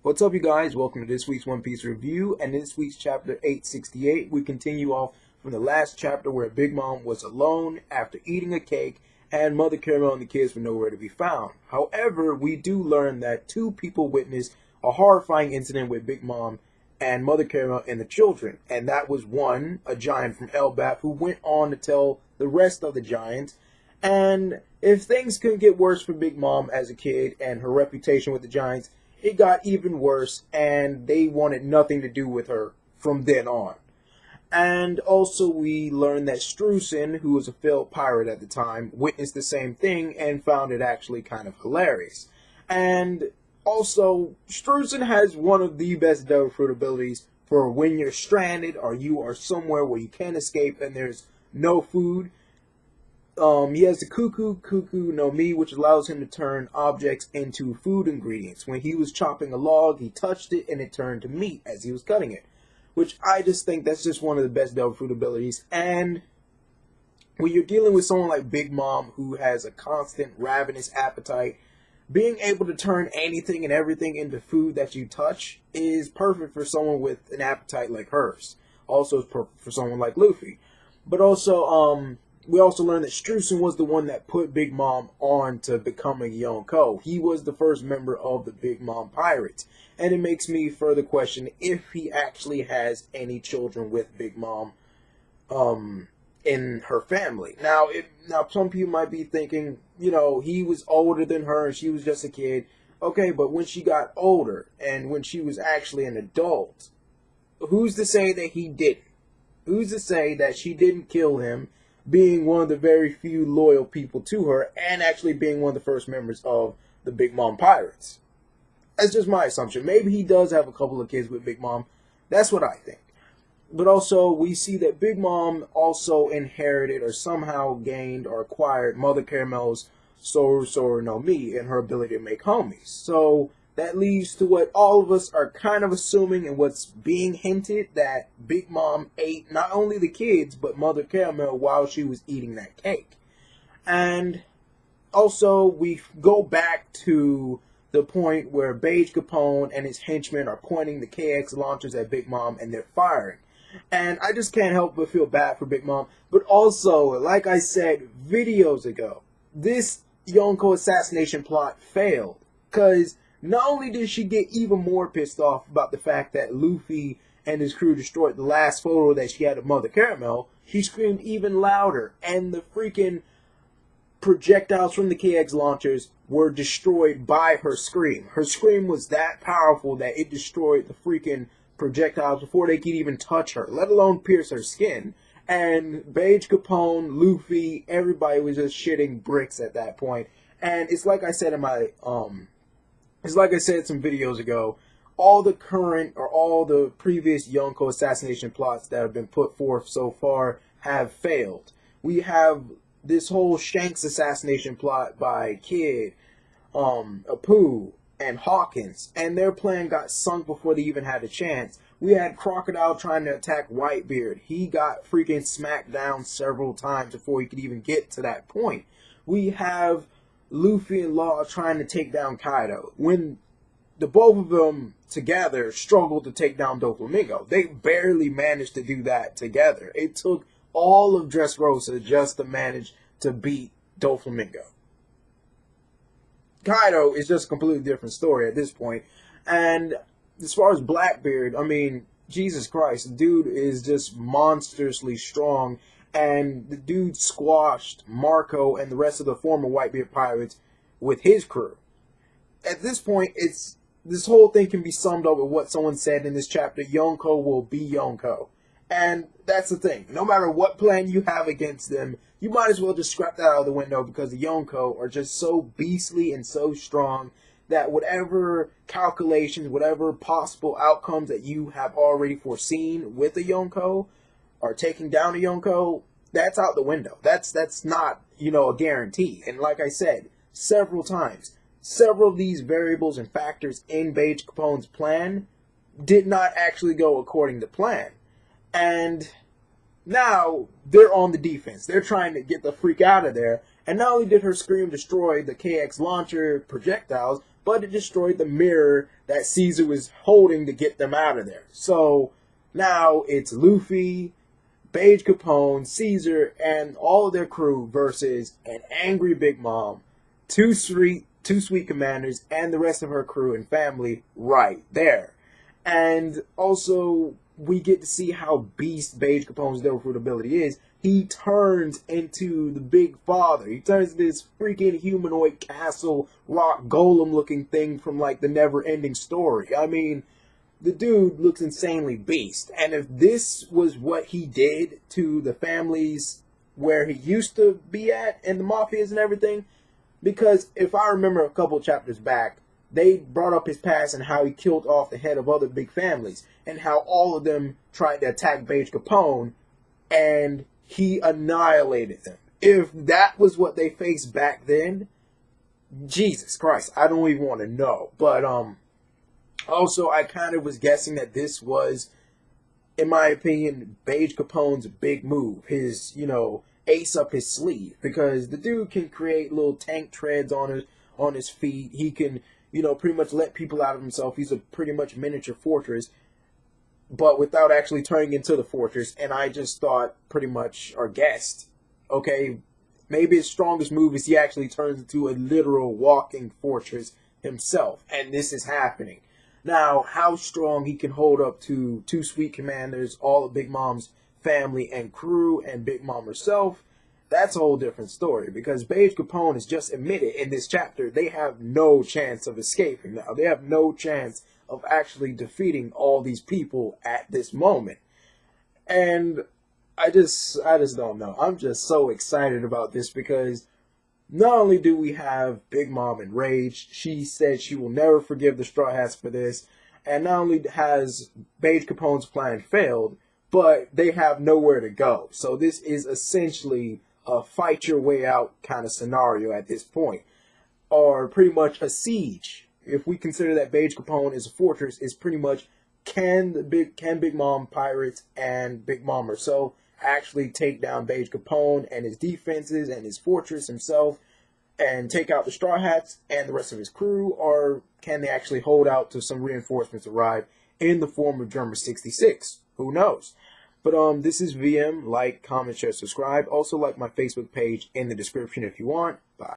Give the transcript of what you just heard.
What's up, you guys? Welcome to this week's One Piece review, and this week's chapter 868. We continue off from the last chapter where Big Mom was alone after eating a cake, and Mother Caramel and the kids were nowhere to be found. However, we do learn that two people witnessed a horrifying incident with Big Mom and Mother Caramel and the children, and that was one, a giant from Elbaf, who went on to tell the rest of the giants. And if things couldn't get worse for Big Mom as a kid and her reputation with the giants, it got even worse, and they wanted nothing to do with her from then on. And also we learned that Streusen, who was a failed pirate at the time, witnessed the same thing and found it actually kind of hilarious. And also, Streusen has one of the best devil fruit abilities for when you're stranded or you are somewhere where you can't escape and there's no food. He has the Cuckoo no Mi, which allows him to turn objects into food ingredients. When he was chopping a log, he touched it and it turned to meat as he was cutting it. Which I just think that's just one of the best devil fruit abilities. And when you're dealing with someone like Big Mom, who has a constant ravenous appetite, being able to turn anything and everything into food that you touch is perfect for someone with an appetite like hers. Also, it's perfect for someone like Luffy. But also, we also learned that Streusen was the one that put Big Mom on to becoming Yonko. He was the first member of the Big Mom Pirates. And it makes me further question if he actually has any children with Big Mom in her family. Now, some people might be thinking, he was older than her and she was just a kid. Okay, but when she got older and when she was actually an adult, who's to say that he didn't? Who's to say that she didn't kill him, being one of the very few loyal people to her, and actually being one of the first members of the Big Mom Pirates? That's just my assumption. Maybe he does have a couple of kids with Big Mom. That's what I think. But also, we see that Big Mom also inherited or somehow gained or acquired Mother Caramel's Soru no Mi and her ability to make homies. So that leads to what all of us are kind of assuming and what's being hinted, that Big Mom ate not only the kids, but Mother Caramel while she was eating that cake. And also, we go back to the point where Beige Capone and his henchmen are pointing the KX launchers at Big Mom and they're firing. And I just can't help but feel bad for Big Mom. But also, like I said videos ago, this Yonko assassination plot failed. Because not only did she get even more pissed off about the fact that Luffy and his crew destroyed the last photo that she had of Mother Caramel, she screamed even louder. And the freaking projectiles from the KX launchers were destroyed by her scream. Her scream was that powerful that it destroyed the freaking projectiles before they could even touch her, let alone pierce her skin. And Beige Capone, Luffy, everybody was just shitting bricks at that point. And it's like I said in my it's like I said some videos ago, all the current or all the previous Yonko assassination plots that have been put forth so far have failed. We have this whole Shanks assassination plot by Kid, Apu, and Hawkins, and their plan got sunk before they even had a chance. We had Crocodile trying to attack Whitebeard. He got freaking smacked down several times before he could even get to that point. We have Luffy and Law trying to take down Kaido, when the both of them together struggled to take down Doflamingo. They barely managed to do that together. It took all of Dressrosa just to manage to beat Doflamingo. Kaido is just a completely different story at this point. And as far as Blackbeard, I mean, Jesus Christ, the dude is just monstrously strong. And the dude squashed Marco and the rest of the former Whitebeard pirates with his crew. At this point, this whole thing can be summed up with what someone said in this chapter: Yonko will be Yonko. And that's the thing. No matter what plan you have against them, you might as well just scrap that out of the window, because the Yonko are just so beastly and so strong that whatever calculations, whatever possible outcomes that you have already foreseen with a Yonko, or taking down a Yonko, that's out the window. That's not, a guarantee. And like I said several times, several of these variables and factors in Beige Capone's plan did not actually go according to plan. And now they're on the defense. They're trying to get the freak out of there. And not only did her scream destroy the KX launcher projectiles, but it destroyed the mirror that Caesar was holding to get them out of there. So now it's Luffy, Beige Capone, Caesar, and all of their crew versus an angry Big Mom, two sweet commanders, and the rest of her crew and family right there. And also, we get to see how beast Beige Capone's devil fruit ability is. He turns into the Big Father. He turns into this freaking humanoid castle rock golem looking thing from like the Never Ending Story. I mean, the dude looks insanely beast. And if this was what he did to the families where he used to be at and the mafias and everything, because if I remember a couple chapters back, they brought up his past and how he killed off the head of other big families and how all of them tried to attack Beige Capone and he annihilated them. If that was what they faced back then, Jesus Christ, I don't even want to know. But also, I kind of was guessing that this was, in my opinion, Beige Capone's big move. His, ace up his sleeve. Because the dude can create little tank treads on his feet. He can, pretty much let people out of himself. He's a pretty much miniature fortress, but without actually turning into the fortress. And I just thought, pretty much, or guessed, okay, maybe his strongest move is he actually turns into a literal walking fortress himself. And this is happening. Now, how strong he can hold up to two sweet commanders, all of Big Mom's family and crew, and Big Mom herself, that's a whole different story. Because Beige Capone has just admitted in this chapter they have no chance of escaping now. They have no chance of actually defeating all these people at this moment. And I just don't know. I'm just so excited about this because not only do we have Big Mom enraged, she said she will never forgive the Straw Hats for this, and not only has Beige Capone's plan failed, but they have nowhere to go. So this is essentially a fight your way out kind of scenario at this point, or pretty much a siege. If we consider that Beige Capone is a fortress, is pretty much can Big Mom pirates and Big Mom herself actually take down Beige Capone and his defenses and his fortress himself and take out the Straw Hats and the rest of his crew, or can they actually hold out till some reinforcements arrive in the form of Drummer 66? Who knows? But this is VM. Like, comment, share, subscribe. Also like my Facebook page in the description if you want. Bye.